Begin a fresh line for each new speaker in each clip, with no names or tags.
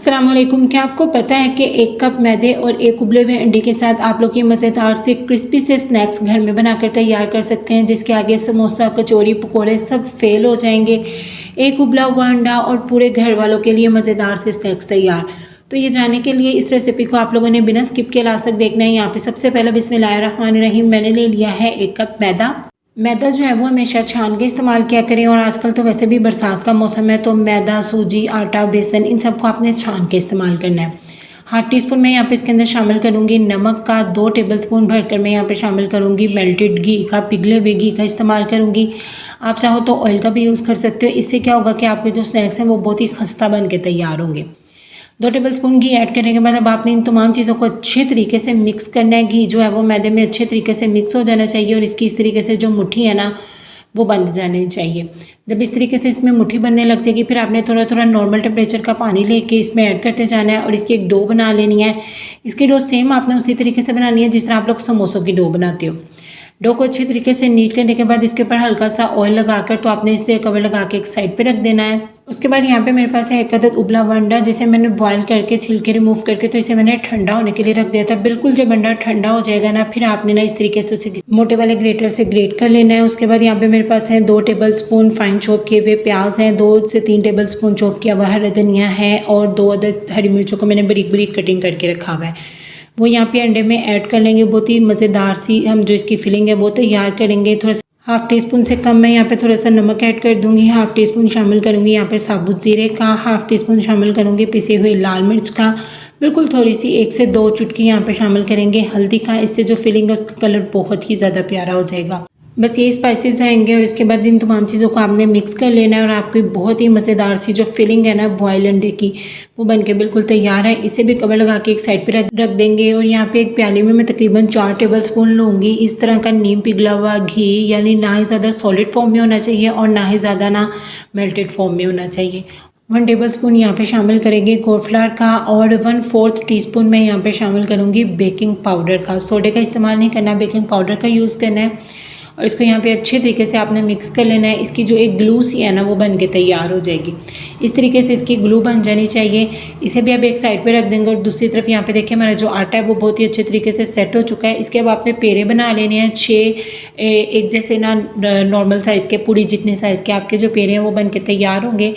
अस्सलाम वालेकुम। क्या आपको पता है कि एक कप मैदे और एक उबले हुए अंडे के साथ आप लोग ये मज़ेदार से क्रिस्पी से स्नैक्स घर में बनाकर तैयार कर सकते हैं, जिसके आगे समोसा, कचौरी, पकोड़े सब फेल हो जाएंगे। एक उबला हुआ अंडा और पूरे घर वालों के लिए मज़ेदार से स्नैक्स तैयार। तो ये जानने के लिए इस रेसिपी को आप लोगों ने बिना स्किप के लास्ट तक देखना है। यहाँ पे सबसे पहले बिस्मिल्लाहिर्रहमानिर्रहीम मैंने ले लिया है एक कप मैदा। मैदा जो है वो हमेशा छान के इस्तेमाल किया करें, और आजकल तो वैसे भी बरसात का मौसम है, तो मैदा, सूजी, आटा, बेसन इन सबको आपने छान के इस्तेमाल करना है। हाफ टी स्पून मैं यहाँ पे इसके अंदर शामिल करूँगी नमक का, 2 टेबलस्पून भरकर मैं यहाँ पे शामिल करूँगी मेल्टेड घी का, पिघले हुए घी का इस्तेमाल करूँगी। आप चाहो तो ऑयल का भी यूज़ कर सकते हो। इससे क्या होगा कि आपके जो स्नैक्स हैं वो बहुत ही खस्ता बन के तैयार होंगे। 2 टेबलस्पून घी ऐड करने के बाद अब आपने इन तमाम चीज़ों को अच्छे तरीके से मिक्स करना है। घी जो है वो मैदे में अच्छे तरीके से मिक्स हो जाना चाहिए, और इसकी इस तरीके से जो मुट्ठी है ना वो बंध जानी चाहिए। जब इस तरीके से इसमें मुट्ठी बनने लग जाएगी, फिर आपने थोड़ा थोड़ा नॉर्मल टेम्परेचर का पानी लेके इसमें ऐड करते जाना है, और इसकी एक डो बना लेनी है। इसकी डो सेम आपने उसी तरीके से बनानी है जिस तरह आप लोग समोसों की डो बनाते हो। डो को अच्छी तरीके से नीट करने के बाद इसके ऊपर हल्का सा ऑयल लगाकर तो आपने इससे कवर लगा के एक साइड पे रख देना है। उसके बाद यहाँ पे मेरे पास है एक अदद उबला हुआ अंडा, जिसे मैंने बॉईल करके छिलके रिमूव करके तो इसे मैंने ठंडा होने के लिए रख दिया था। बिल्कुल जब अंडा ठंडा हो जाएगा ना, फिर आपने ना इस तरीके से उसे मोटे वाले ग्रेटर से ग्रेट कर लेना है। उसके बाद यहाँ पे मेरे पास है 2 टेबलस्पून फाइन चॉप किए हुए प्याज हैं, 2 से 3 टेबलस्पून चॉप किया हुआ हरा धनिया है, और 2 अदद हरी मिर्चों को मैंने बारीक बारीक कटिंग करके रखा हुआ है। वो यहाँ पे अंडे में ऐड कर लेंगे। बहुत ही मज़ेदार सी हम जो इसकी फिलिंग है वो तैयार करेंगे। थोड़ा सा हाफ़ टी स्पून से कम मैं यहाँ पे थोड़ा सा नमक ऐड कर दूँगी। हाफ़ टी स्पून शामिल करूँगी यहाँ पे साबुत ज़ीरे का, हाफ़ टी स्पून शामिल करूँगी पिसी हुई लाल मिर्च का, बिल्कुल थोड़ी सी 1 से 2 चुटकी यहाँ पे शामिल करेंगे हल्दी का। इससे जो फिलिंग है उसका कलर बहुत ही ज़्यादा प्यारा हो जाएगा। बस ये स्पाइसेस जाएंगे, और इसके बाद इन तमाम चीज़ों को आपने मिक्स कर लेना है, और आपकी बहुत ही मज़ेदार सी जो फिलिंग है ना बॉयल अंडे की, वो बनके बिल्कुल तैयार है। इसे भी कवर लगा के एक साइड पे रख देंगे। और यहाँ पे एक प्याली में मैं तकरीबन 4 टेबलस्पून लूँगी इस तरह का नीम पिघला हुआ घी, यानी ना ही ज़्यादा सॉलिड फॉर्म में होना चाहिए और ना ही ज़्यादा ना मेल्टेड फॉर्म में होना चाहिए। 1 टेबलस्पून यहाँ पे शामिल करेंगे कॉर्नफ्लावर का, और 1/4 टीस्पून मैं यहाँ पे शामिल करूँगी बेकिंग पाउडर का। सोडे का इस्तेमाल नहीं करना, बेकिंग पाउडर का यूज़ करना है। और इसको यहाँ पे अच्छे तरीके से आपने मिक्स कर लेना है। इसकी जो एक ग्लू सी है ना वो बन के तैयार हो जाएगी। इस तरीके से इसकी ग्लू बन जानी चाहिए। इसे भी आप एक साइड पे रख देंगे, और दूसरी तरफ यहाँ पे देखिए हमारा जो आटा है वो बहुत ही अच्छे तरीके से सेट हो चुका है। इसके अब आपने पेड़े बना लेने हैं 6 एक जैसे ना नॉर्मल साइज़ के, पूरी जितने साइज़ के आपके जो पेड़े हैं वो बन के तैयार होंगे।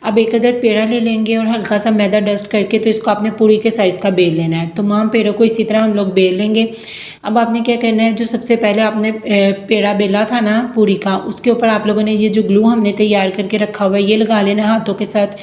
अब एक अदद पेड़ा ले लेंगे और हल्का सा मैदा डस्ट करके तो इसको आपने पूरी के साइज़ का बेल लेना है। तमाम पेड़ों को इसी तरह हम लोग बेल लेंगे। अब आपने क्या करना है, जो सबसे पहले आपने पेड़ा बेला था ना पूरी का, उसके ऊपर आप लोगों ने ये जो ग्लू हमने तैयार करके रखा हुआ है ये लगा लेना हाथों के साथ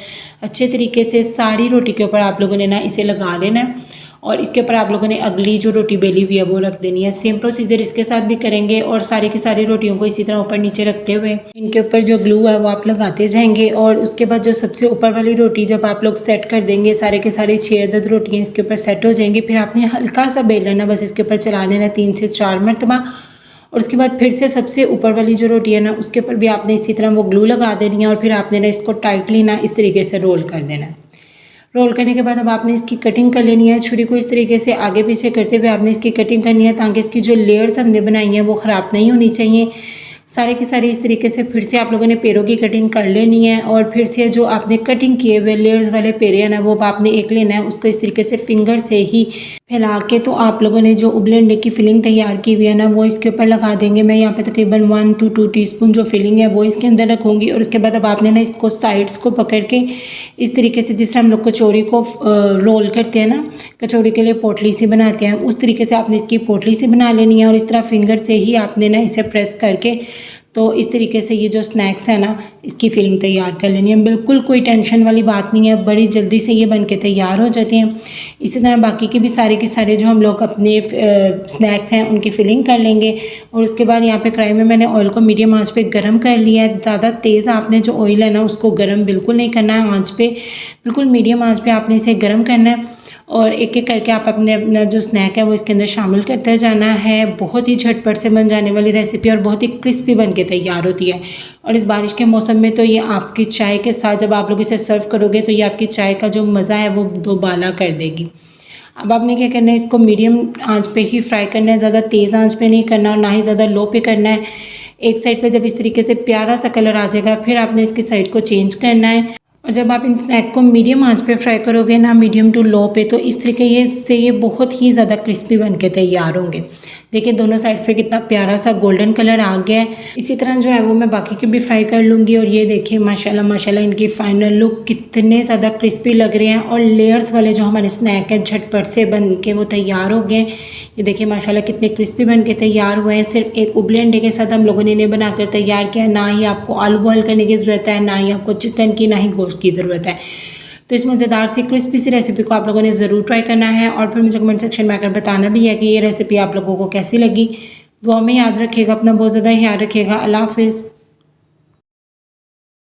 अच्छे तरीके से। सारी रोटी के ऊपर आप लोगों ने ना इसे लगा लेना है, और इसके ऊपर आप लोगों ने अगली जो रोटी बेली हुई है वो रख देनी है। सेम प्रोसीजर इसके साथ भी करेंगे, और सारी की सारी रोटियों को इसी तरह ऊपर नीचे रखते हुए इनके ऊपर जो ग्लू है वो आप लगाते जाएंगे। और उसके बाद जो सबसे ऊपर वाली रोटी जब आप लोग सेट कर देंगे, सारे के सारे 6 अदद रोटियाँ इसके ऊपर सेट हो जाएंगी। फिर आपने हल्का सा बेल लेना, बस इसके ऊपर चला लेना 3 से 4 मरतबा। और उसके बाद फिर से सबसे ऊपर वाली जो रोटी है ना उसके ऊपर भी आपने इसी तरह वो ग्लू लगा देनी है, और फिर आपने ना इसको टाइटली ना इस तरीके से रोल कर देना है। रोल करने के बाद अब आपने इसकी कटिंग कर लेनी है। छुरी को इस तरीके से आगे पीछे करते हुए आपने इसकी कटिंग करनी है, ताकि इसकी जो लेयर्स हमने बनाई हैं वो ख़राब नहीं होनी चाहिए। सारे की सारी इस तरीके से फिर से आप लोगों ने पेड़ों की कटिंग कर लेनी है, और फिर से जो आपने कटिंग किए हुए लेयर्स वाले पेड़े हैं ना वो आपने एक लेना है, उसको इस तरीके से फिंगर से ही फैला के तो आप लोगों ने जो उबले अंडे की फिलिंग तैयार की हुई है ना वो इसके ऊपर लगा देंगे। मैं यहाँ पे तकरीबन 1 to 2 टीस्पून जो फिलिंग है वो इसके अंदर रखूँगी। और उसके बाद अब आपने ना इसको साइड्स को पकड़ के इस तरीके से, जिस तरह हम लोग कचौरी को रोल करते हैं ना, कचौरी के लिए पोटली सी बनाते हैं, उस तरीके से आपने इसकी पोटली सी बना लेनी है। और इस तरह फिंगर से ही आपने ना इसे प्रेस करके तो इस तरीके से ये जो स्नैक्स है ना इसकी फिलिंग तैयार कर लेनी है। बिल्कुल कोई टेंशन वाली बात नहीं है, बड़ी जल्दी से ये बन के तैयार हो जाते हैं। इसी तरह बाकी के भी सारे के सारे जो हम लोग अपने स्नैक्स हैं उनकी फिलिंग कर लेंगे। और उसके बाद यहाँ पे कढ़ाई में मैंने ऑयल को मीडियम आंच पे गरम कर लिया है। ज़्यादा तेज़ आपने जो ऑयल है ना उसको गरम बिल्कुल नहीं करना है, आँच पे बिल्कुल मीडियम आँच पे आपने इसे गर्म करना है। और एक एक करके आप अपना जो स्नैक है वो इसके अंदर शामिल करते जाना है। बहुत ही झटपट से बन जाने वाली रेसिपी, और बहुत ही क्रिस्पी बन के तैयार होती है। और इस बारिश के मौसम में तो ये आपकी चाय के साथ जब आप लोग इसे सर्व करोगे तो ये आपकी चाय का जो मज़ा है वो दोबाला कर देगी। अब आपने क्या करना है, इसको मीडियम आंच पे ही फ्राई करना है, ज़्यादा तेज़ आंच पे नहीं करना और ना ही ज़्यादा लो पे करना है। एक साइड पे जब इस तरीके से प्यारा सा कलर आ जाएगा फिर आपने इसकी साइड को चेंज करना है। और जब आप इन स्नैक को मीडियम आंच पे फ्राई करोगे ना, मीडियम टू लो पे, तो इस तरीके से ये बहुत ही ज़्यादा क्रिस्पी बन के तैयार होंगे। देखिए दोनों साइड्स पे कितना प्यारा सा गोल्डन कलर आ गया है। इसी तरह जो है वो मैं बाकी के भी फ्राई कर लूँगी। और ये देखिए माशाल्लाह माशाल्लाह इनकी फाइनल लुक कितने ज़्यादा क्रिस्पी लग रहे हैं। और लेयर्स वाले जो हमारे स्नैक हैं झटपट से बन के वो तैयार हो गए। ये देखिए माशाल्लाह कितने क्रिस्पी बन के तैयार हुए हैं। सिर्फ एक उबले अंडे के साथ हम लोगों ने इन्हें बनाकर तैयार किया। ना ही आपको आलू बॉयल करने की ज़रूरत है, ना ही आपको चिकन की, ना ही गोश्त की ज़रूरत है। तो इस मज़ेदार सी क्रिस्पी सी रेसिपी को आप लोगों ने ज़रूर ट्राई करना है। और फिर मुझे कमेंट सेक्शन में आकर बताना भी है कि ये रेसिपी आप लोगों को कैसी लगी। दुआ में याद रखिएगा, अपना बहुत ज़्यादा ख्याल रखिएगा। अल्लाह हाफ़िज़।